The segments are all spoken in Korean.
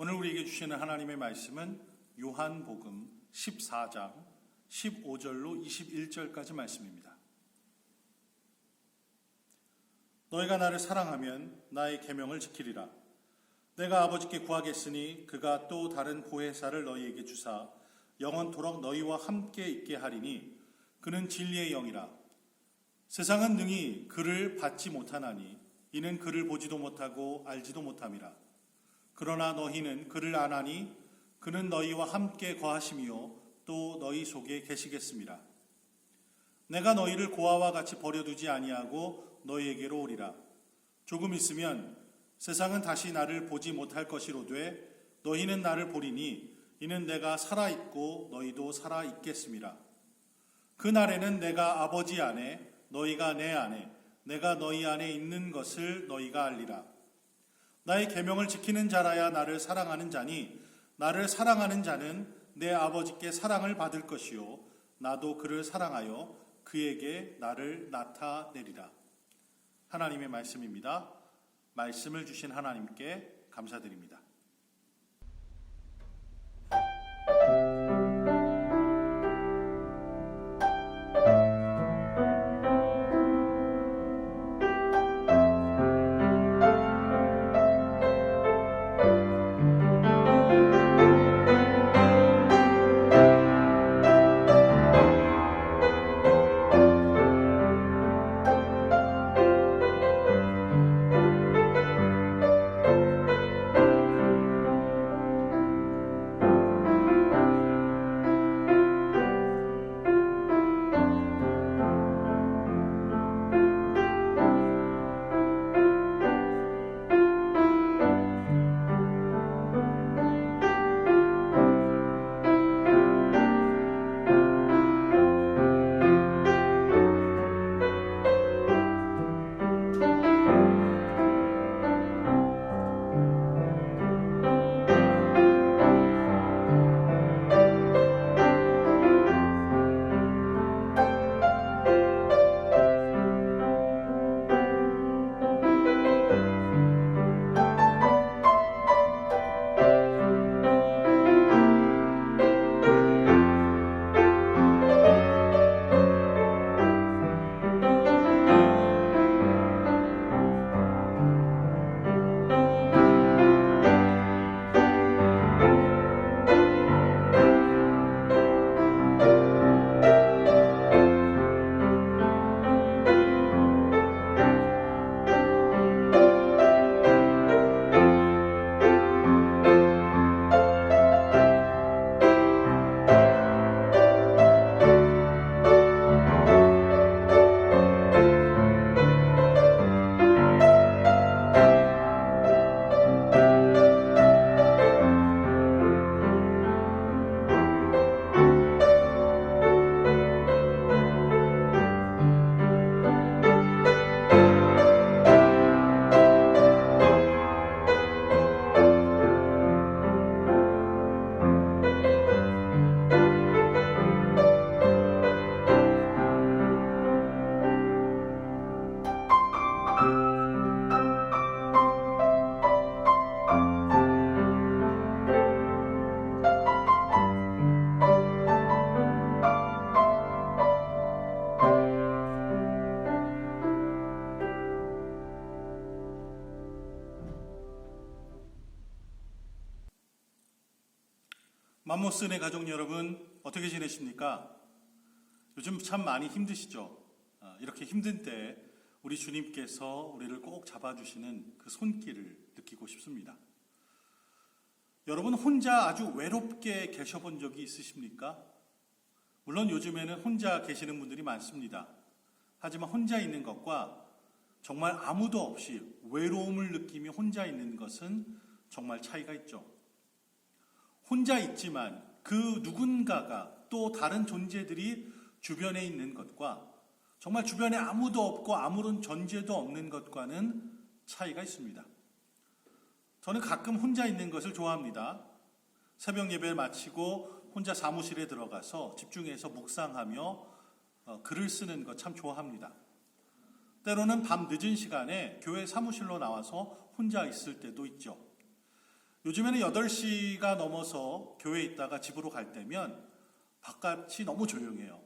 오늘 우리에게 주시는 하나님의 말씀은 요한복음 14장 15절로 21절까지 말씀입니다. 너희가 나를 사랑하면 나의 계명을 지키리라. 내가 아버지께 구하겠으니 그가 또 다른 보혜사를 너희에게 주사 영원토록 너희와 함께 있게 하리니 그는 진리의 영이라. 세상은 능히 그를 받지 못하나니 이는 그를 보지도 못하고 알지도 못함이라. 그러나 너희는 그를 아나니 그는 너희와 함께 거하시며 또 너희 속에 계시겠습니다. 내가 너희를 고아와 같이 버려두지 아니하고 너희에게로 오리라. 조금 있으면 세상은 다시 나를 보지 못할 것이로되 너희는 나를 보리니 이는 내가 살아있고 너희도 살아있겠습니다. 그날에는 내가 아버지 안에 너희가 내 안에 내가 너희 안에 있는 것을 너희가 알리라. 나의 계명을 지키는 자라야 나를 사랑하는 자니 나를 사랑하는 자는 내 아버지께 사랑을 받을 것이요 나도 그를 사랑하여 그에게 나를 나타내리라. 하나님의 말씀입니다. 말씀을 주신 하나님께 감사드립니다. 맘모스네 가족 여러분, 어떻게 지내십니까? 요즘 참 많이 힘드시죠? 이렇게 힘든 때 우리 주님께서 우리를 꼭 잡아주시는 그 손길을 느끼고 싶습니다. 여러분 혼자 아주 외롭게 계셔본 적이 있으십니까? 물론 요즘에는 혼자 계시는 분들이 많습니다. 하지만 혼자 있는 것과 정말 아무도 없이 외로움을 느끼며 혼자 있는 것은 정말 차이가 있죠. 혼자 있지만 그 누군가가 또 다른 존재들이 주변에 있는 것과 정말 주변에 아무도 없고 아무런 존재도 없는 것과는 차이가 있습니다. 저는 가끔 혼자 있는 것을 좋아합니다. 새벽 예배를 마치고 혼자 사무실에 들어가서 집중해서 묵상하며 글을 쓰는 것 참 좋아합니다. 때로는 밤 늦은 시간에 교회 사무실로 나와서 혼자 있을 때도 있죠. 요즘에는 8시가 넘어서 교회에 있다가 집으로 갈 때면 바깥이 너무 조용해요.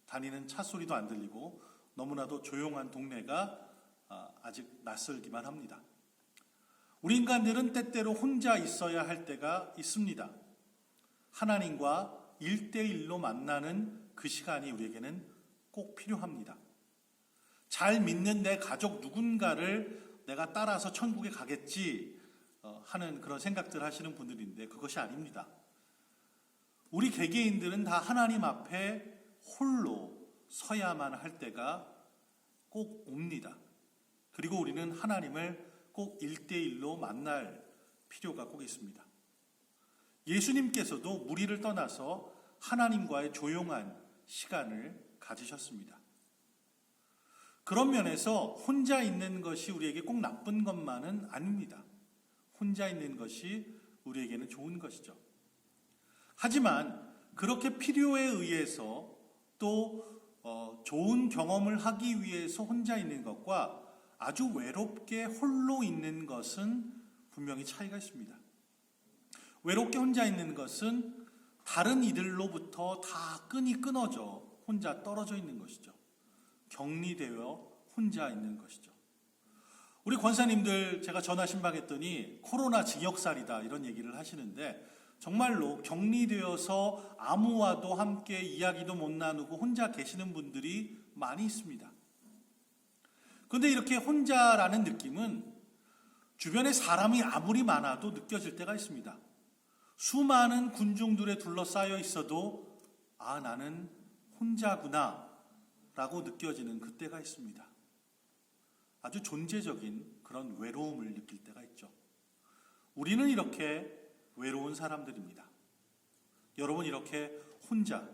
다니는 차 소리도 안 들리고 너무나도 조용한 동네가 아직 낯설기만 합니다. 우리 인간들은 때때로 혼자 있어야 할 때가 있습니다. 하나님과 1대1로 만나는 그 시간이 우리에게는 꼭 필요합니다. 잘 믿는 내 가족 누군가를 내가 따라서 천국에 가겠지 하는 그런 생각들 하시는 분들인데 그것이 아닙니다. 우리 개개인들은 다 하나님 앞에 홀로 서야만 할 때가 꼭 옵니다. 그리고 우리는 하나님을 꼭 1대1로 만날 필요가 꼭 있습니다. 예수님께서도 무리를 떠나서 하나님과의 조용한 시간을 가지셨습니다. 그런 면에서 혼자 있는 것이 우리에게 꼭 나쁜 것만은 아닙니다. 혼자 있는 것이 우리에게는 좋은 것이죠. 하지만 그렇게 필요에 의해서 또 좋은 경험을 하기 위해서 혼자 있는 것과 아주 외롭게 홀로 있는 것은 분명히 차이가 있습니다. 외롭게 혼자 있는 것은 다른 이들로부터 다 끈이 끊어져 혼자 떨어져 있는 것이죠. 격리되어 혼자 있는 것이죠. 우리 권사님들 제가 전화 신방했더니 코로나 징역살이다 이런 얘기를 하시는데 정말로 격리되어서 아무와도 함께 이야기도 못 나누고 혼자 계시는 분들이 많이 있습니다. 그런데 이렇게 혼자라는 느낌은 주변에 사람이 아무리 많아도 느껴질 때가 있습니다. 수많은 군중들에 둘러싸여 있어도 나는 혼자구나 라고 느껴지는 그때가 있습니다. 아주 존재적인 그런 외로움을 느낄 때가 있죠. 우리는 이렇게 외로운 사람들입니다. 여러분 이렇게 혼자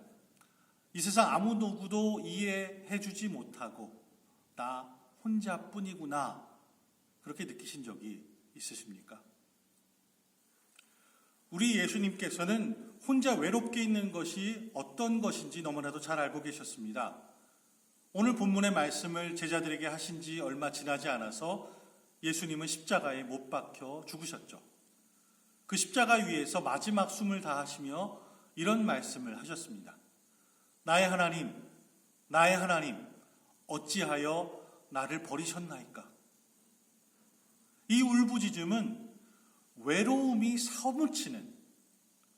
이 세상 아무 누구도 이해해 주지 못하고 나 혼자뿐이구나 그렇게 느끼신 적이 있으십니까? 우리 예수님께서는 혼자 외롭게 있는 것이 어떤 것인지 너무나도 잘 알고 계셨습니다. 오늘 본문의 말씀을 제자들에게 하신 지 얼마 지나지 않아서 예수님은 십자가에 못 박혀 죽으셨죠. 그 십자가 위에서 마지막 숨을 다하시며 이런 말씀을 하셨습니다. 나의 하나님, 나의 하나님, 어찌하여 나를 버리셨나이까? 이 울부짖음은 외로움이 사무치는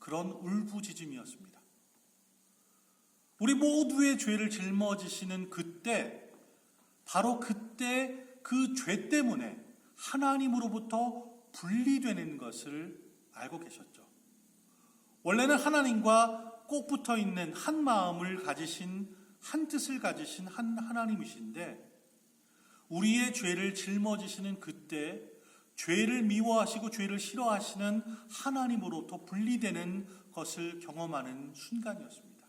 그런 울부짖음이었습니다. 우리 모두의 죄를 짊어지시는 그때, 바로 그때 그 죄 때문에 하나님으로부터 분리되는 것을 알고 계셨죠. 원래는 하나님과 꼭 붙어 있는 한 마음을 가지신, 한 뜻을 가지신 한 하나님이신데 우리의 죄를 짊어지시는 그때 죄를 미워하시고 죄를 싫어하시는 하나님으로부터 분리되는 것을 경험하는 순간이었습니다.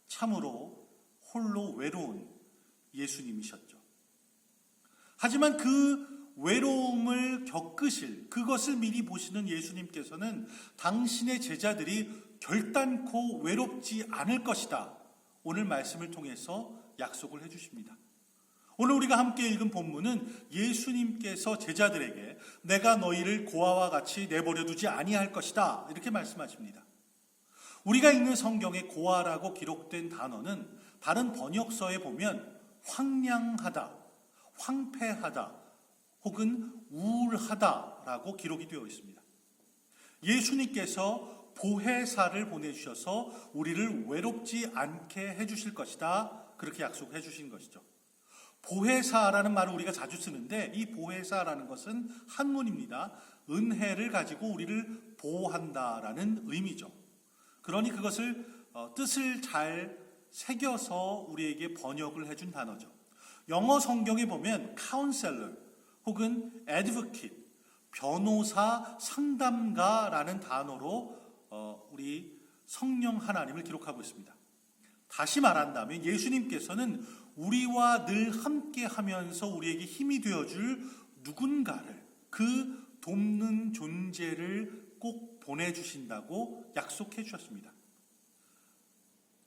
참으로 홀로 외로운 예수님이셨죠. 하지만 그 외로움을 겪으실 그것을 미리 보시는 예수님께서는 당신의 제자들이 결단코 외롭지 않을 것이다. 오늘 말씀을 통해서 약속을 해주십니다. 오늘 우리가 함께 읽은 본문은 예수님께서 제자들에게 내가 너희를 고아와 같이 내버려 두지 아니할 것이다. 이렇게 말씀하십니다. 우리가 읽는 성경에 고아라고 기록된 단어는 다른 번역서에 보면 황량하다, 황폐하다, 혹은 우울하다라고 기록이 되어 있습니다. 예수님께서 보혜사를 보내주셔서 우리를 외롭지 않게 해주실 것이다. 그렇게 약속해 주신 것이죠. 보혜사라는 말을 우리가 자주 쓰는데 이 보혜사라는 것은 한문입니다. 은혜를 가지고 우리를 보호한다라는 의미죠. 그러니 그것을 뜻을 잘 새겨서 우리에게 번역을 해준 단어죠. 영어 성경에 보면 counselor 혹은 advocate, 변호사, 상담가라는 단어로 우리 성령 하나님을 기록하고 있습니다. 다시 말한다면 예수님께서는 우리와 늘 함께 하면서 우리에게 힘이 되어줄 누군가를, 그 돕는 존재를 꼭 보내주신다고 약속해 주셨습니다.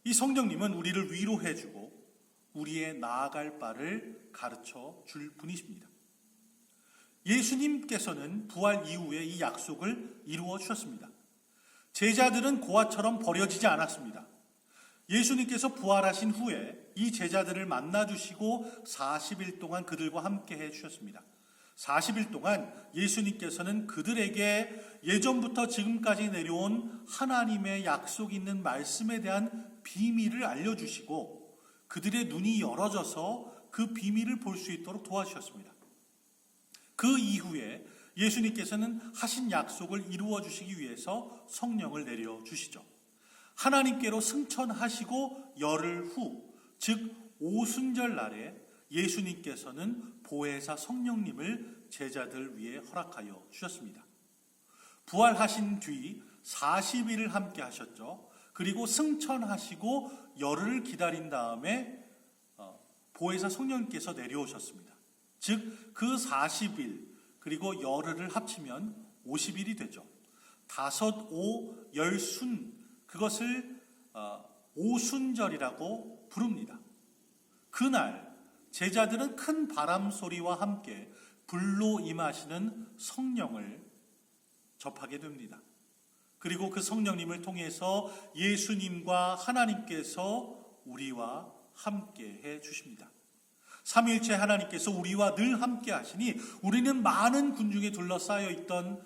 이 성령님은 우리를 위로해주고 우리의 나아갈 바를 가르쳐 줄 분이십니다. 예수님께서는 부활 이후에 이 약속을 이루어 주셨습니다. 제자들은 고아처럼 버려지지 않았습니다. 예수님께서 부활하신 후에 이 제자들을 만나주시고 40일 동안 그들과 함께 해주셨습니다. 40일 동안 예수님께서는 그들에게 예전부터 지금까지 내려온 하나님의 약속 있는 말씀에 대한 비밀을 알려주시고 그들의 눈이 열어져서 그 비밀을 볼 수 있도록 도와주셨습니다. 그 이후에 예수님께서는 하신 약속을 이루어 주시기 위해서 성령을 내려주시죠. 하나님께로 승천하시고 열흘 후, 즉 오순절 날에 예수님께서는 보혜사 성령님을 제자들 위해 허락하여 주셨습니다. 부활하신 뒤 40일을 함께 하셨죠. 그리고 승천하시고 열흘을 기다린 다음에 보혜사 성령님께서 내려오셨습니다. 즉 그 40일 그리고 열흘을 합치면 50일이 되죠. 다섯, 오, 열순, 그것을 오순절이라고 부릅니다. 그날 제자들은 큰 바람 소리와 함께 불로 임하시는 성령을 접하게 됩니다. 그리고 그 성령님을 통해서 예수님과 하나님께서 우리와 함께 해 주십니다. 삼위일체 하나님께서 우리와 늘 함께 하시니 우리는 많은 군중에 둘러싸여 있던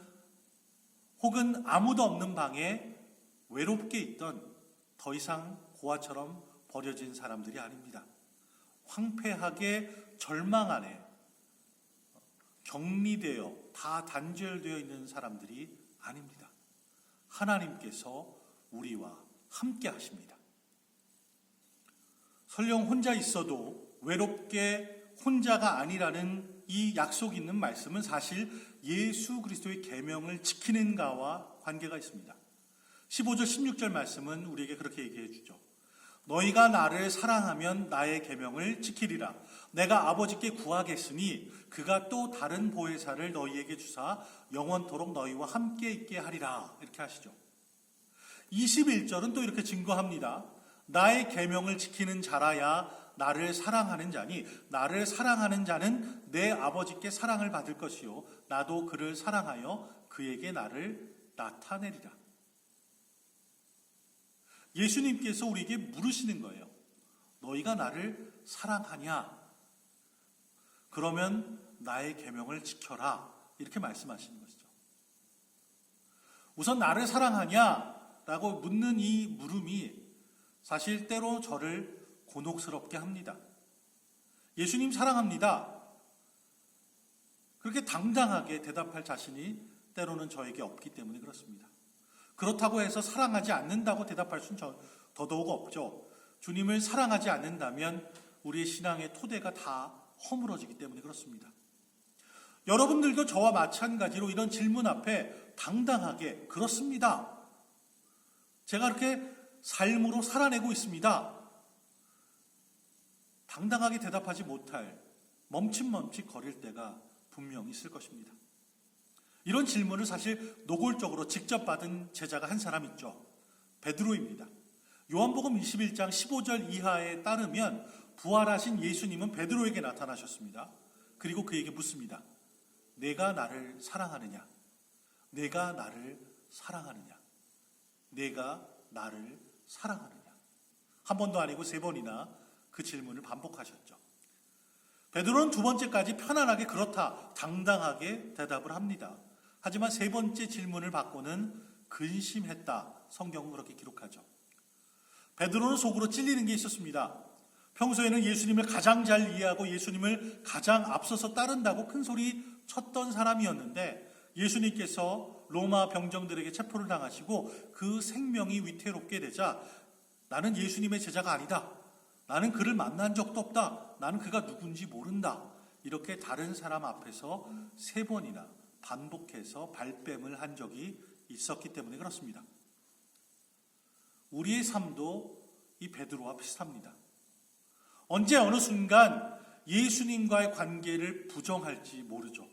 혹은 아무도 없는 방에 외롭게 있던 더 이상 고아처럼 버려진 사람들이 아닙니다. 황폐하게 절망 안에 격리되어 다 단절되어 있는 사람들이 아닙니다. 하나님께서 우리와 함께 하십니다. 설령 혼자 있어도 외롭게 혼자가 아니라는 이 약속 있는 말씀은 사실 예수 그리스도의 계명을 지키는가와 관계가 있습니다. 15절 16절 말씀은 우리에게 그렇게 얘기해 주죠. 너희가 나를 사랑하면 나의 계명을 지키리라. 내가 아버지께 구하겠으니 그가 또 다른 보혜사를 너희에게 주사 영원토록 너희와 함께 있게 하리라. 이렇게 하시죠. 21절은 또 이렇게 증거합니다. 나의 계명을 지키는 자라야 나를 사랑하는 자니 나를 사랑하는 자는 내 아버지께 사랑을 받을 것이요 나도 그를 사랑하여 그에게 나를 나타내리라. 예수님께서 우리에게 물으시는 거예요. 너희가 나를 사랑하냐? 그러면 나의 계명을 지켜라. 이렇게 말씀하시는 것이죠. 우선 나를 사랑하냐라고 묻는 이 물음이 사실 때로 저를 곤혹스럽게 합니다. 예수님 사랑합니다. 그렇게 당당하게 대답할 자신이 때로는 저에게 없기 때문에 그렇습니다. 그렇다고 해서 사랑하지 않는다고 대답할 수는 더더욱 없죠. 주님을 사랑하지 않는다면 우리의 신앙의 토대가 다 허물어지기 때문에 그렇습니다. 여러분들도 저와 마찬가지로 이런 질문 앞에 당당하게 그렇습니다. 제가 그렇게 삶으로 살아내고 있습니다. 당당하게 대답하지 못할 멈칫멈칫 거릴 때가 분명히 있을 것입니다. 이런 질문을 사실 노골적으로 직접 받은 제자가 한 사람 있죠. 베드로입니다. 요한복음 21장 15절 이하에 따르면 부활하신 예수님은 베드로에게 나타나셨습니다. 그리고 그에게 묻습니다. 내가 나를 사랑하느냐? 내가 나를 사랑하느냐? 내가 나를 사랑하느냐? 한 번도 아니고 세 번이나 그 질문을 반복하셨죠. 베드로는 두 번째까지 편안하게 그렇다, 당당하게 대답을 합니다. 하지만 세 번째 질문을 받고는 근심했다. 성경은 그렇게 기록하죠. 베드로는 속으로 찔리는 게 있었습니다. 평소에는 예수님을 가장 잘 이해하고 예수님을 가장 앞서서 따른다고 큰 소리 쳤던 사람이었는데 예수님께서 로마 병정들에게 체포를 당하시고 그 생명이 위태롭게 되자 나는 예수님의 제자가 아니다. 나는 그를 만난 적도 없다. 나는 그가 누군지 모른다. 이렇게 다른 사람 앞에서 세 번이나 반복해서 발뺌을 한 적이 있었기 때문에 그렇습니다. 우리의 삶도 이 베드로와 비슷합니다. 언제 어느 순간 예수님과의 관계를 부정할지 모르죠.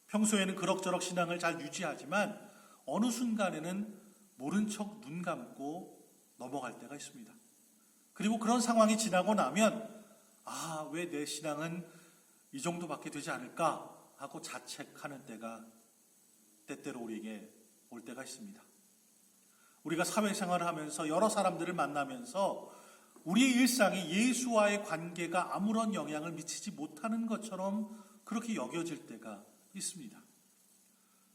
평소에는 그럭저럭 신앙을 잘 유지하지만 어느 순간에는 모른 척 눈 감고 넘어갈 때가 있습니다. 그리고 그런 상황이 지나고 나면 왜 내 신앙은 이 정도밖에 되지 않을까? 하고 자책하는 때가 때때로 우리에게 올 때가 있습니다. 우리가 사회생활을 하면서 여러 사람들을 만나면서 우리의 일상에 예수와의 관계가 아무런 영향을 미치지 못하는 것처럼 그렇게 여겨질 때가 있습니다.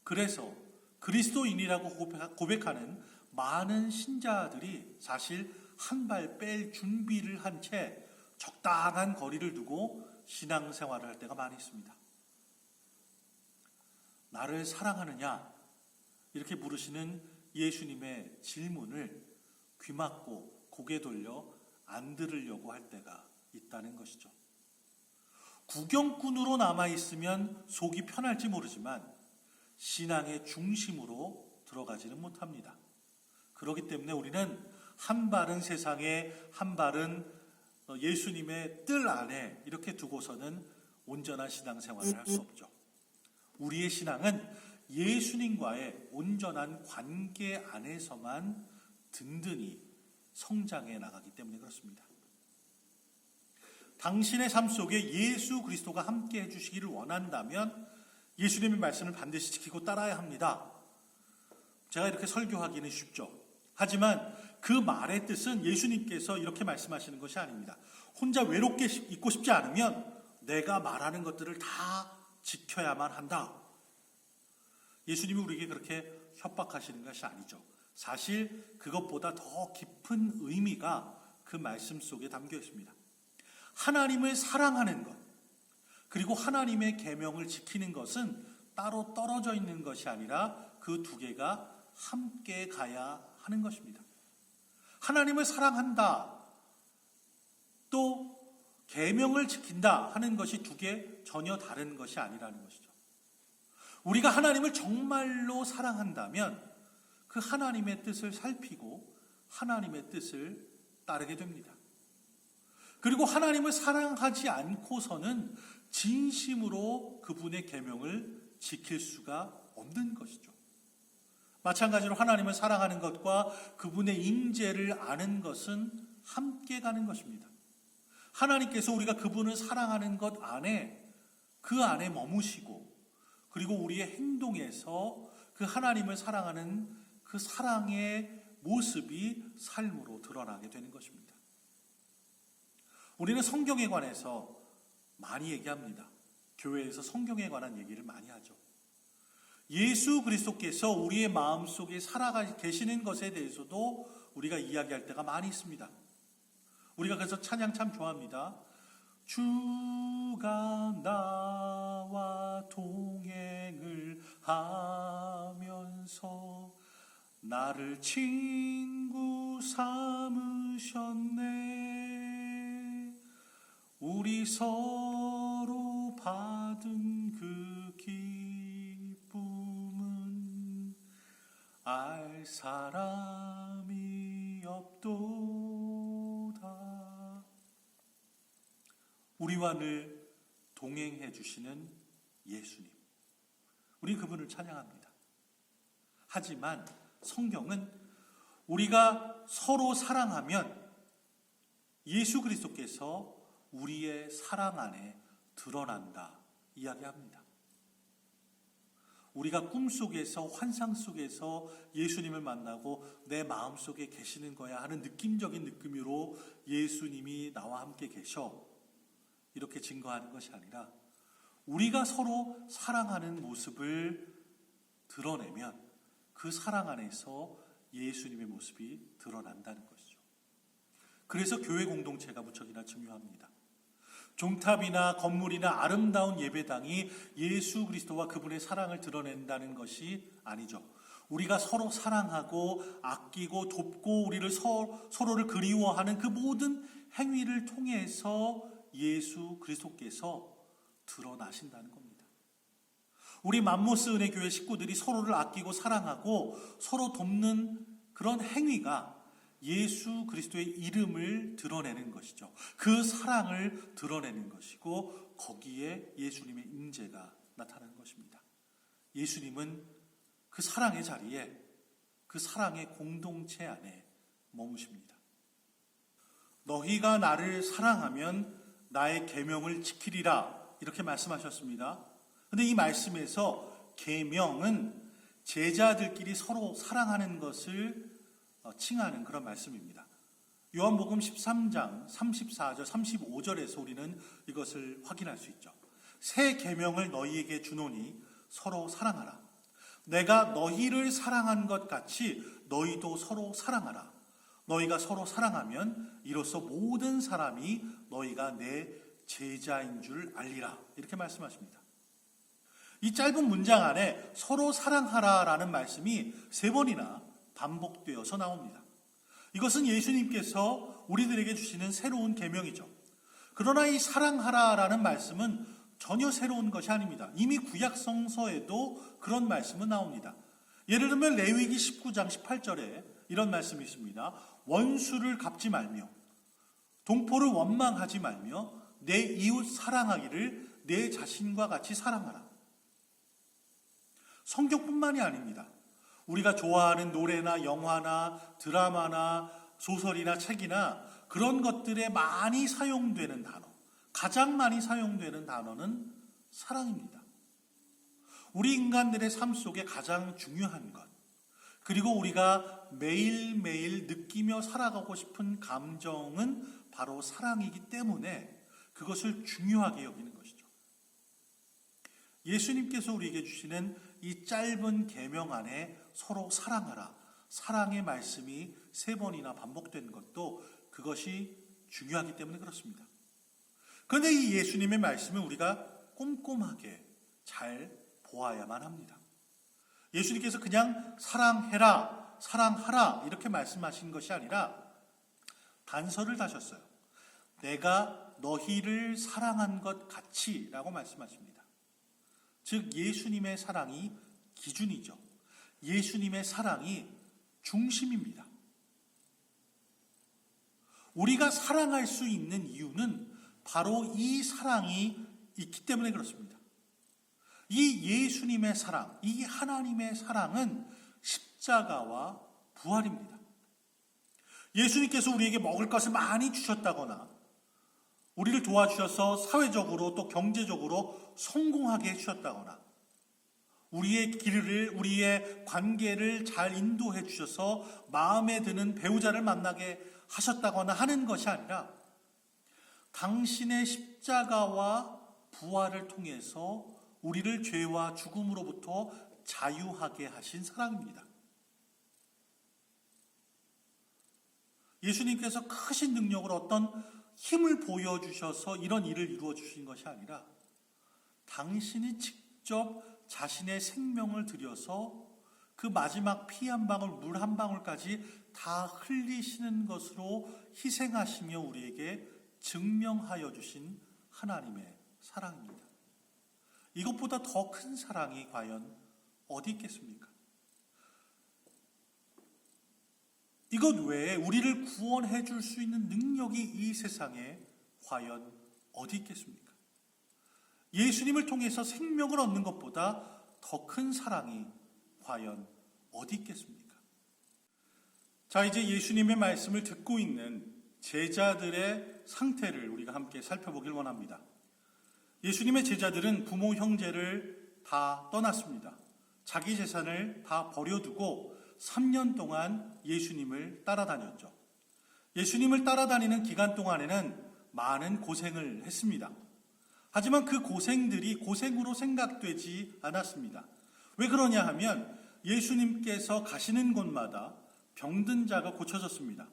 그래서 그리스도인이라고 고백하는 많은 신자들이 사실 한 발 뺄 준비를 한 채 적당한 거리를 두고 신앙생활을 할 때가 많이 있습니다. 나를 사랑하느냐? 이렇게 물으시는 예수님의 질문을 귀막고 고개 돌려 안 들으려고 할 때가 있다는 것이죠. 구경꾼으로 남아있으면 속이 편할지 모르지만 신앙의 중심으로 들어가지는 못합니다. 그렇기 때문에 우리는 한 발은 세상에, 한 발은 예수님의 뜰 안에 이렇게 두고서는 온전한 신앙생활을 할 수 없죠. 우리의 신앙은 예수님과의 온전한 관계 안에서만 든든히 성장해 나가기 때문에 그렇습니다. 당신의 삶 속에 예수 그리스도가 함께 해주시기를 원한다면 예수님의 말씀을 반드시 지키고 따라야 합니다. 제가 이렇게 설교하기는 쉽죠. 하지만 그 말의 뜻은 예수님께서 이렇게 말씀하시는 것이 아닙니다. 혼자 외롭게 있고 싶지 않으면 내가 말하는 것들을 다 지켜야만 한다. 예수님이 우리에게 그렇게 협박하시는 것이 아니죠. 사실 그것보다 더 깊은 의미가 그 말씀 속에 담겨 있습니다. 하나님을 사랑하는 것, 그리고 하나님의 계명을 지키는 것은 따로 떨어져 있는 것이 아니라 그 두 개가 함께 가야 하는 것입니다. 하나님을 사랑한다, 또 계명을 지킨다 하는 것이 두 개 전혀 다른 것이 아니라는 것이죠. 우리가 하나님을 정말로 사랑한다면 그 하나님의 뜻을 살피고 하나님의 뜻을 따르게 됩니다. 그리고 하나님을 사랑하지 않고서는 진심으로 그분의 계명을 지킬 수가 없는 것이죠. 마찬가지로 하나님을 사랑하는 것과 그분의 임재를 아는 것은 함께 가는 것입니다. 하나님께서 우리가 그분을 사랑하는 것 안에, 그 안에 머무시고, 그리고 우리의 행동에서 그 하나님을 사랑하는 그 사랑의 모습이 삶으로 드러나게 되는 것입니다. 우리는 성경에 관해서 많이 얘기합니다. 교회에서 성경에 관한 얘기를 많이 하죠. 예수 그리스도께서 우리의 마음속에 살아가 계시는 것에 대해서도 우리가 이야기할 때가 많이 있습니다. 우리가 그래서 찬양 참 좋아합니다. 주가 나와 동행을 하면서 나를 친구 삼으셨네. 우리 서로 받은 그 기쁨은 알 사람이 없도다. 우리와 늘 동행해 주시는 예수님, 우리 그분을 찬양합니다. 하지만 성경은 우리가 서로 사랑하면 예수 그리스도께서 우리의 사랑 안에 드러난다 이야기합니다. 우리가 꿈속에서, 환상 속에서 예수님을 만나고 내 마음속에 계시는 거야 하는 느낌적인 느낌으로 예수님이 나와 함께 계셔 이렇게 증거하는 것이 아니라 우리가 서로 사랑하는 모습을 드러내면 그 사랑 안에서 예수님의 모습이 드러난다는 것이죠. 그래서 교회 공동체가 무척이나 중요합니다. 종탑이나 건물이나 아름다운 예배당이 예수 그리스도와 그분의 사랑을 드러낸다는 것이 아니죠. 우리가 서로 사랑하고 아끼고 돕고 우리를 서로를 그리워하는 그 모든 행위를 통해서 예수 그리스도께서 드러나신다는 겁니다. 우리 맘모스 은혜교회 식구들이 서로를 아끼고 사랑하고 서로 돕는 그런 행위가 예수 그리스도의 이름을 드러내는 것이죠. 그 사랑을 드러내는 것이고 거기에 예수님의 임재가 나타나는 것입니다. 예수님은 그 사랑의 자리에, 그 사랑의 공동체 안에 머무십니다. 너희가 나를 사랑하면 나의 계명을 지키리라 이렇게 말씀하셨습니다. 근데 이 말씀에서 계명은 제자들끼리 서로 사랑하는 것을 칭하는 그런 말씀입니다. 요한복음 13장 34절 35절에서 우리는 이것을 확인할 수 있죠. 새 계명을 너희에게 주노니 서로 사랑하라. 내가 너희를 사랑한 것 같이 너희도 서로 사랑하라. 너희가 서로 사랑하면 이로써 모든 사람이 너희가 내 제자인 줄 알리라. 이렇게 말씀하십니다. 이 짧은 문장 안에 서로 사랑하라라는 말씀이 3번이나 반복되어서 나옵니다. 이것은 예수님께서 우리들에게 주시는 새로운 계명이죠. 그러나 이 사랑하라라는 말씀은 전혀 새로운 것이 아닙니다. 이미 구약 성서에도 그런 말씀은 나옵니다. 예를 들면 레위기 19장 18절에 이런 말씀이 있습니다. 원수를 갚지 말며 동포를 원망하지 말며 내 이웃 사랑하기를 내 자신과 같이 사랑하라. 성경뿐만이 아닙니다. 우리가 좋아하는 노래나 영화나 드라마나 소설이나 책이나 그런 것들에 많이 사용되는 단어, 가장 많이 사용되는 단어는 사랑입니다. 우리 인간들의 삶 속에 가장 중요한 것, 그리고 우리가 매일매일 느끼며 살아가고 싶은 감정은 바로 사랑이기 때문에 그것을 중요하게 여기는 것이죠. 예수님께서 우리에게 주시는 이 짧은 계명 안에 서로 사랑하라, 사랑의 말씀이 3번이나 반복된 것도 그것이 중요하기 때문에 그렇습니다. 그런데 이 예수님의 말씀을 우리가 꼼꼼하게 잘 보아야만 합니다. 예수님께서 그냥 사랑해라, 사랑하라 이렇게 말씀하신 것이 아니라 단서를 다셨어요. 내가 너희를 사랑한 것 같이 라고 말씀하십니다. 즉 예수님의 사랑이 기준이죠. 예수님의 사랑이 중심입니다. 우리가 사랑할 수 있는 이유는 바로 이 사랑이 있기 때문에 그렇습니다. 이 예수님의 사랑, 이 하나님의 사랑은 십자가와 부활입니다. 예수님께서 우리에게 먹을 것을 많이 주셨다거나 우리를 도와주셔서 사회적으로 또 경제적으로 성공하게 해주셨다거나 우리의 길을, 우리의 관계를 잘 인도해 주셔서 마음에 드는 배우자를 만나게 하셨다거나 하는 것이 아니라 당신의 십자가와 부활을 통해서 우리를 죄와 죽음으로부터 자유하게 하신 사랑입니다. 예수님께서 크신 능력으로 어떤 힘을 보여주셔서 이런 일을 이루어 주신 것이 아니라 당신이 직접 자신의 생명을 들여서 그 마지막 피 한 방울, 물 한 방울까지 다 흘리시는 것으로 희생하시며 우리에게 증명하여 주신 하나님의 사랑입니다. 이것보다 더 큰 사랑이 과연 어디 있겠습니까? 이것 외에 우리를 구원해 줄 수 있는 능력이 이 세상에 과연 어디 있겠습니까? 예수님을 통해서 생명을 얻는 것보다 더 큰 사랑이 과연 어디 있겠습니까? 자, 이제 예수님의 말씀을 듣고 있는 제자들의 상태를 우리가 함께 살펴보길 원합니다. 예수님의 제자들은 부모, 형제를 다 떠났습니다. 자기 재산을 다 버려두고 3년 동안 예수님을 따라다녔죠. 예수님을 따라다니는 기간 동안에는 많은 고생을 했습니다. 하지만 그 고생들이 고생으로 생각되지 않았습니다. 왜 그러냐 하면 예수님께서 가시는 곳마다 병든 자가 고쳐졌습니다.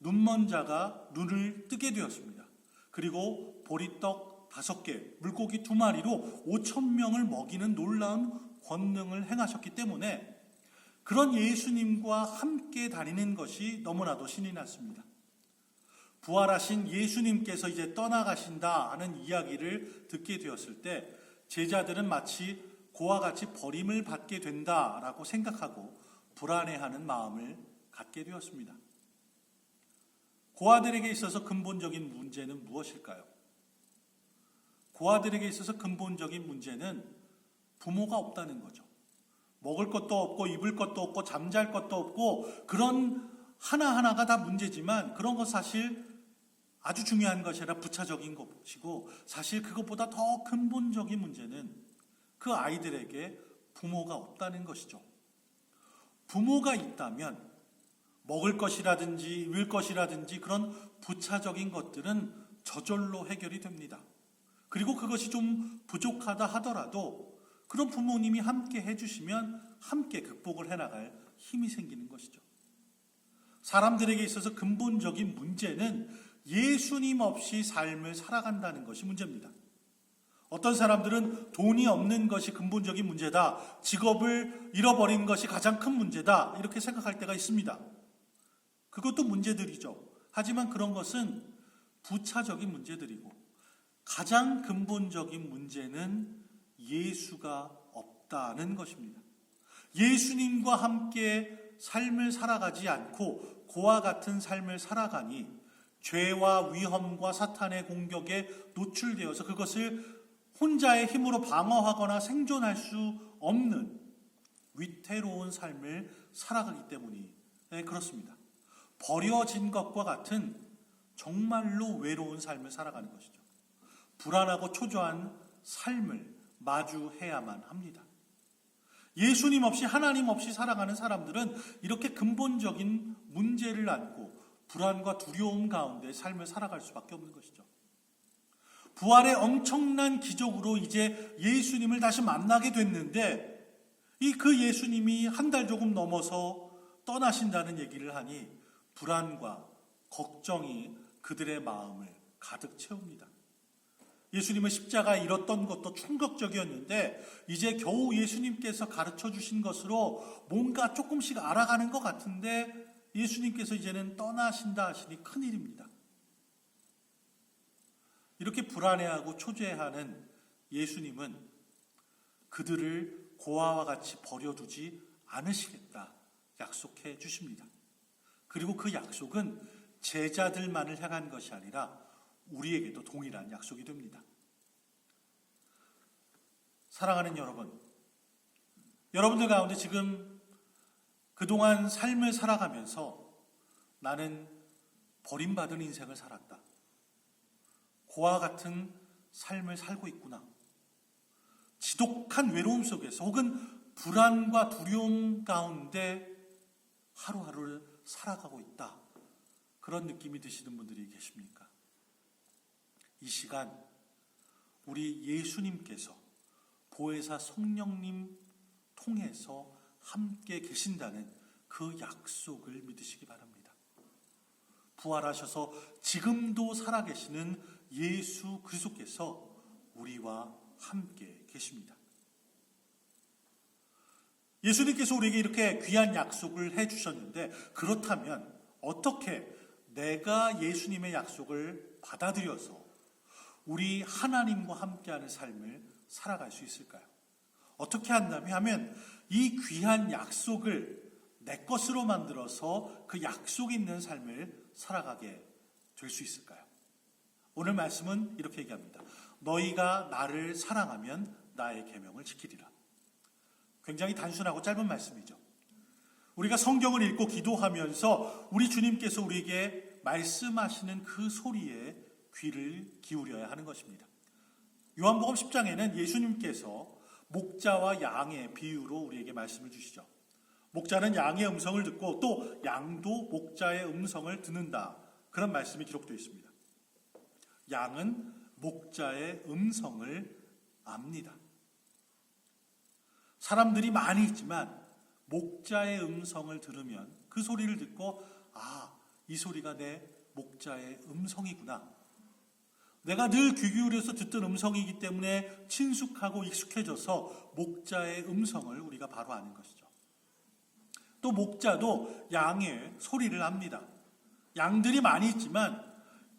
눈먼 자가 눈을 뜨게 되었습니다. 그리고 보리떡 5개, 물고기 2마리로 5,000명을 먹이는 놀라운 권능을 행하셨기 때문에 그런 예수님과 함께 다니는 것이 너무나도 신이 났습니다. 부활하신 예수님께서 이제 떠나가신다 하는 이야기를 듣게 되었을 때 제자들은 마치 그와 같이 버림을 받게 된다라고 생각하고 불안해하는 마음을 갖게 되었습니다. 고아들에게 있어서 근본적인 문제는 무엇일까요? 고아들에게 있어서 근본적인 문제는 부모가 없다는 거죠. 먹을 것도 없고 입을 것도 없고 잠잘 것도 없고 그런 하나하나가 다 문제지만 그런 것 사실 아주 중요한 것이 아니라 부차적인 것이고 사실 그것보다 더 근본적인 문제는 그 아이들에게 부모가 없다는 것이죠. 부모가 있다면 먹을 것이라든지 입을 것이라든지 그런 부차적인 것들은 저절로 해결이 됩니다. 그리고 그것이 좀 부족하다 하더라도 그런 부모님이 함께 해주시면 함께 극복을 해나갈 힘이 생기는 것이죠. 사람들에게 있어서 근본적인 문제는 예수님 없이 삶을 살아간다는 것이 문제입니다. 어떤 사람들은 돈이 없는 것이 근본적인 문제다, 직업을 잃어버린 것이 가장 큰 문제다, 이렇게 생각할 때가 있습니다. 그것도 문제들이죠. 하지만 그런 것은 부차적인 문제들이고 가장 근본적인 문제는 예수가 없다는 것입니다. 예수님과 함께 삶을 살아가지 않고 그와 같은 삶을 살아가니 죄와 위험과 사탄의 공격에 노출되어서 그것을 혼자의 힘으로 방어하거나 생존할 수 없는 위태로운 삶을 살아가기 때문이 그렇습니다. 버려진 것과 같은 정말로 외로운 삶을 살아가는 것이죠. 불안하고 초조한 삶을 마주해야만 합니다. 예수님 없이 하나님 없이 살아가는 사람들은 이렇게 근본적인 문제를 안고 불안과 두려움 가운데 삶을 살아갈 수밖에 없는 것이죠. 부활의 엄청난 기적으로 이제 예수님을 다시 만나게 됐는데 그 예수님이 한 달 조금 넘어서 떠나신다는 얘기를 하니 불안과 걱정이 그들의 마음을 가득 채웁니다. 예수님은 십자가에 잃었던 것도 충격적이었는데 이제 겨우 예수님께서 가르쳐 주신 것으로 뭔가 조금씩 알아가는 것 같은데 예수님께서 이제는 떠나신다 하시니 큰일입니다. 이렇게 불안해하고 초조해하는 예수님은 그들을 고아와 같이 버려두지 않으시겠다 약속해 주십니다. 그리고 그 약속은 제자들만을 향한 것이 아니라 우리에게도 동일한 약속이 됩니다. 사랑하는 여러분, 여러분들 가운데 지금 그동안 삶을 살아가면서 나는 버림받은 인생을 살았다, 고아 같은 삶을 살고 있구나, 지독한 외로움 속에서 혹은 불안과 두려움 가운데 하루하루를 살아가고 있다, 그런 느낌이 드시는 분들이 계십니까? 이 시간 우리 예수님께서 보혜사 성령님 통해서 함께 계신다는 그 약속을 믿으시기 바랍니다. 부활하셔서 지금도 살아계시는 예수 그리스도께서 우리와 함께 계십니다. 예수님께서 우리에게 이렇게 귀한 약속을 해주셨는데 그렇다면 어떻게 내가 예수님의 약속을 받아들여서 우리 하나님과 함께하는 삶을 살아갈 수 있을까요? 어떻게 한다면 하면 이 귀한 약속을 내 것으로 만들어서 그 약속 있는 삶을 살아가게 될 수 있을까요? 오늘 말씀은 이렇게 얘기합니다. 너희가 나를 사랑하면 나의 계명을 지키리라. 굉장히 단순하고 짧은 말씀이죠. 우리가 성경을 읽고 기도하면서 우리 주님께서 우리에게 말씀하시는 그 소리에 귀를 기울여야 하는 것입니다. 요한복음 10장에는 예수님께서 목자와 양의 비유로 우리에게 말씀을 주시죠. 목자는 양의 음성을 듣고 또 양도 목자의 음성을 듣는다, 그런 말씀이 기록되어 있습니다. 양은 목자의 음성을 압니다. 사람들이 많이 있지만 목자의 음성을 들으면 그 소리를 듣고 이 소리가 내 목자의 음성이구나, 내가 늘 귀 기울여서 듣던 음성이기 때문에 친숙하고 익숙해져서 목자의 음성을 우리가 바로 아는 것이죠. 또 목자도 양의 소리를 압니다. 양들이 많이 있지만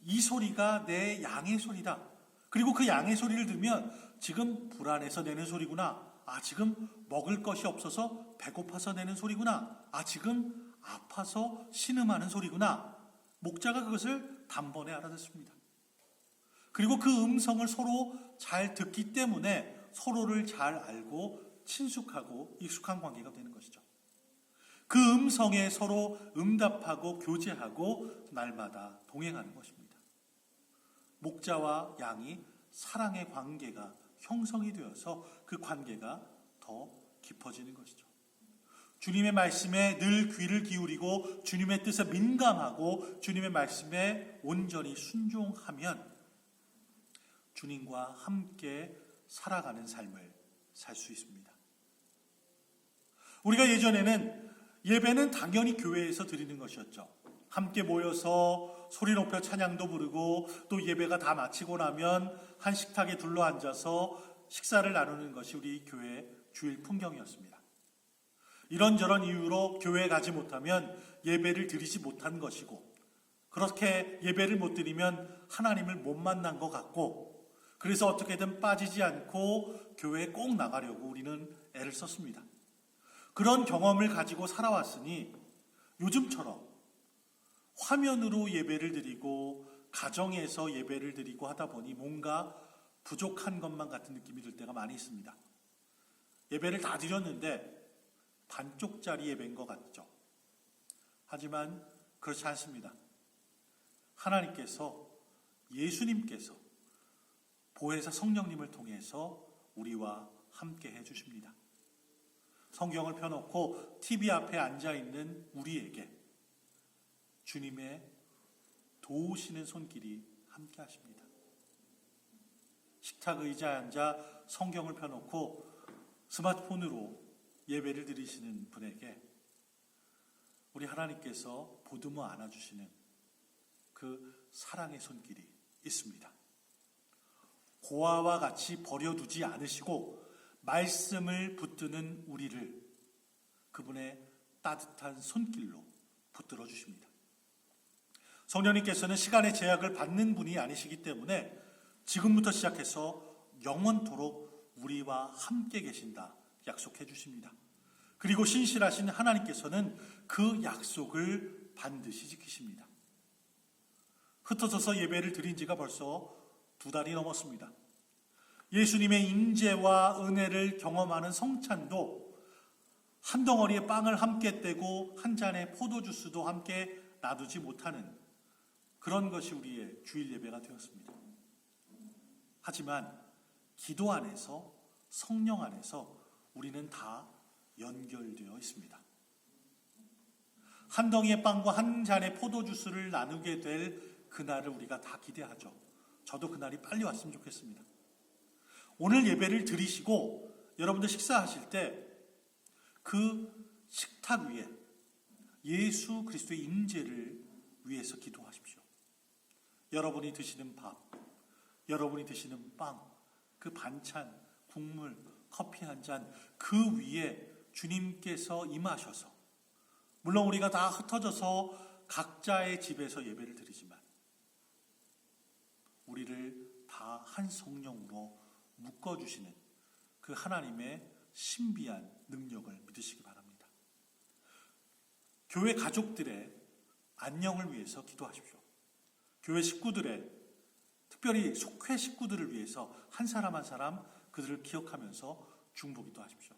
이 소리가 내 양의 소리다. 그리고 그 양의 소리를 들으면 지금 불안해서 내는 소리구나, 지금 먹을 것이 없어서 배고파서 내는 소리구나, 지금 아파서 신음하는 소리구나. 목자가 그것을 단번에 알아듣습니다. 그리고 그 음성을 서로 잘 듣기 때문에 서로를 잘 알고 친숙하고 익숙한 관계가 되는 것이죠. 그 음성에 서로 응답하고 교제하고 날마다 동행하는 것입니다. 목자와 양이 사랑의 관계가 형성이 되어서 그 관계가 더 깊어지는 것이죠. 주님의 말씀에 늘 귀를 기울이고 주님의 뜻에 민감하고 주님의 말씀에 온전히 순종하면 주님과 함께 살아가는 삶을 살 수 있습니다. 우리가 예전에는 예배는 당연히 교회에서 드리는 것이었죠. 함께 모여서 소리 높여 찬양도 부르고 또 예배가 다 마치고 나면 한 식탁에 둘러앉아서 식사를 나누는 것이 우리 교회의 주일 풍경이었습니다. 이런저런 이유로 교회에 가지 못하면 예배를 드리지 못한 것이고, 그렇게 예배를 못 드리면 하나님을 못 만난 것 같고, 그래서 어떻게든 빠지지 않고 교회에 꼭 나가려고 우리는 애를 썼습니다. 그런 경험을 가지고 살아왔으니 요즘처럼 화면으로 예배를 드리고 가정에서 예배를 드리고 하다 보니 뭔가 부족한 것만 같은 느낌이 들 때가 많이 있습니다. 예배를 다 드렸는데 반쪽짜리 예배인 것 같죠. 하지만 그렇지 않습니다. 하나님께서, 예수님께서 보혜사 성령님을 통해서 우리와 함께 해주십니다. 성경을 펴놓고 TV 앞에 앉아있는 우리에게 주님의 도우시는 손길이 함께 하십니다. 식탁 의자에 앉아 성경을 펴놓고 스마트폰으로 예배를 드리시는 분에게 우리 하나님께서 보듬어 안아주시는 그 사랑의 손길이 있습니다. 고아와 같이 버려두지 않으시고 말씀을 붙드는 우리를 그분의 따뜻한 손길로 붙들어 주십니다. 성령님께서는 시간의 제약을 받는 분이 아니시기 때문에 지금부터 시작해서 영원토록 우리와 함께 계신다 약속해 주십니다. 그리고 신실하신 하나님께서는 그 약속을 반드시 지키십니다. 흩어져서 예배를 드린 지가 벌써 2달이 넘었습니다. 예수님의 임재와 은혜를 경험하는 성찬도 한 덩어리의 빵을 함께 떼고 한 잔의 포도주스도 함께 놔두지 못하는 그런 것이 우리의 주일 예배가 되었습니다. 하지만 기도 안에서, 성령 안에서 우리는 다 연결되어 있습니다. 한 덩이의 빵과 한 잔의 포도주스를 나누게 될 그날을 우리가 다 기대하죠. 저도 그날이 빨리 왔으면 좋겠습니다. 오늘 예배를 드리시고 여러분들 식사하실 때 그 식탁 위에 예수 그리스도의 임재를 위해서 기도하십시오. 여러분이 드시는 밥, 여러분이 드시는 빵, 그 반찬, 국물, 커피 한 잔, 그 위에 주님께서 임하셔서, 물론 우리가 다 흩어져서 각자의 집에서 예배를 드리지만 우리를 다 한 성령으로 묶어주시는 그 하나님의 신비한 능력을 믿으시기 바랍니다. 교회 가족들의 안녕을 위해서 기도하십시오. 교회 식구들의, 특별히 속회 식구들을 위해서 한 사람 한 사람 그들을 기억하면서 중보기도 하십시오.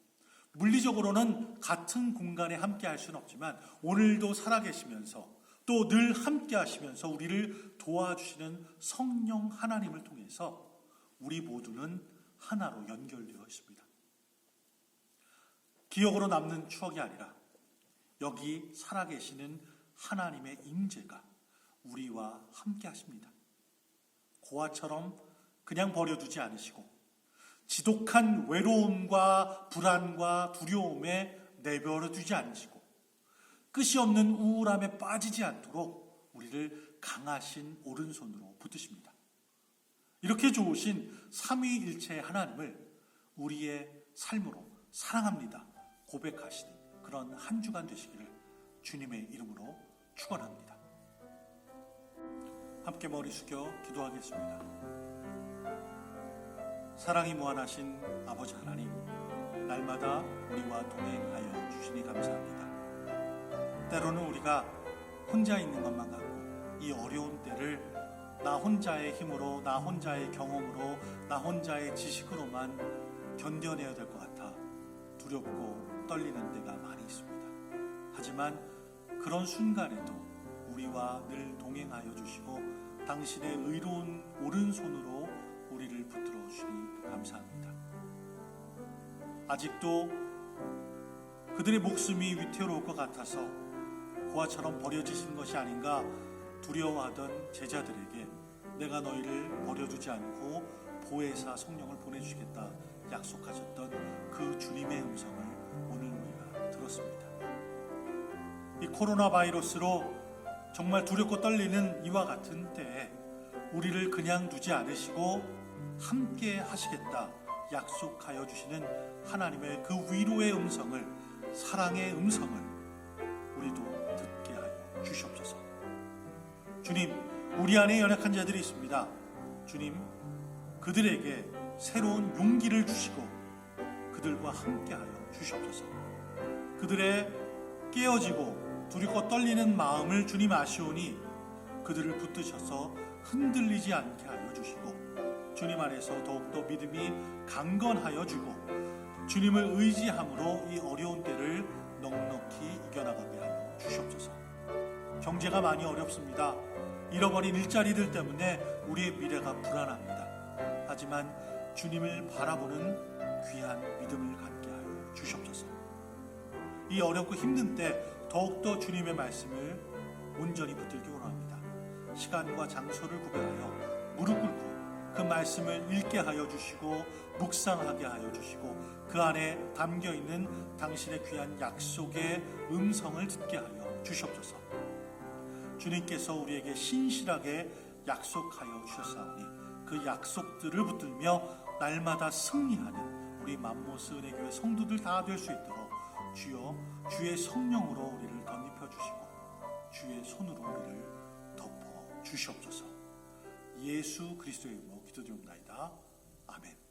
물리적으로는 같은 공간에 함께 할 수는 없지만 오늘도 살아계시면서 또 늘 함께 하시면서 우리를 도와주시는 성령 하나님을 통해서 우리 모두는 하나로 연결되어 있습니다. 기억으로 남는 추억이 아니라 여기 살아계시는 하나님의 임재가 우리와 함께 하십니다. 고아처럼 그냥 버려두지 않으시고 지독한 외로움과 불안과 두려움에 내버려 두지 않으시고 끝이 없는 우울함에 빠지지 않도록 우리를 강하신 오른손으로 붙드십니다. 이렇게 좋으신 삼위일체의 하나님을 우리의 삶으로 사랑합니다 고백하시는 그런 한 주간 되시기를 주님의 이름으로 축원합니다. 함께 머리 숙여 기도하겠습니다. 사랑이 무한하신 아버지 하나님, 날마다 우리와 동행하여 주시니 감사합니다. 때로는 우리가 혼자 있는 것만 같고 이 어려운 때를 나 혼자의 힘으로, 나 혼자의 경험으로, 나 혼자의 지식으로만 견뎌내야 될 것 같아 두렵고 떨리는 때가 많이 있습니다. 하지만 그런 순간에도 우리와 늘 동행하여 주시고 당신의 의로운 오른손으로 우리를 붙들어 주시니 감사합니다. 아직도 그들의 목숨이 위태로울 것 같아서 고아처럼 버려지신 것이 아닌가 두려워하던 제자들에게 내가 너희를 버려두지 않고 보혜사 성령을 보내주시겠다 약속하셨던 그 주님의 음성을 오늘 우리가 들었습니다. 이 코로나 바이러스로 정말 두렵고 떨리는 이와 같은 때에 우리를 그냥 두지 않으시고 함께 하시겠다 약속하여 주시는 하나님의 그 위로의 음성을, 사랑의 음성을 우리도 듣게 하여 주시옵소서. 주님, 우리 안에 연약한 자들이 있습니다. 주님, 그들에게 새로운 용기를 주시고 그들과 함께 하여 주시옵소서. 그들의 깨어지고 두렵고 떨리는 마음을 주님 아시오니 그들을 붙드셔서 흔들리지 않게 하여 주시고 주님 안에서 더욱더 믿음이 강건하여 주고 주님을 의지함으로 이 어려운 때를 넉넉히 이겨나가게 하여 주시옵소서. 경제가 많이 어렵습니다. 잃어버린 일자리들 때문에 우리의 미래가 불안합니다. 하지만 주님을 바라보는 귀한 믿음을 갖게 하여 주시옵소서. 이 어렵고 힘든 때 더욱더 주님의 말씀을 온전히 붙들기 원합니다. 시간과 장소를 구별하여 무릎 꿇고 그 말씀을 읽게 하여 주시고 묵상하게 하여 주시고 그 안에 담겨있는 당신의 귀한 약속의 음성을 듣게 하여 주시옵소서. 주님께서 우리에게 신실하게 약속하여 주셨사오니 그 약속들을 붙들며 날마다 승리하는 우리 맘모스 은혜교회 성도들 다 될 수 있도록 주여 주의 성령으로 우리를 덧입혀 주시고 주의 손으로 우리를 덮어 주시옵소서. 예수 그리스도의 이름으로 기도드립니다. 아멘.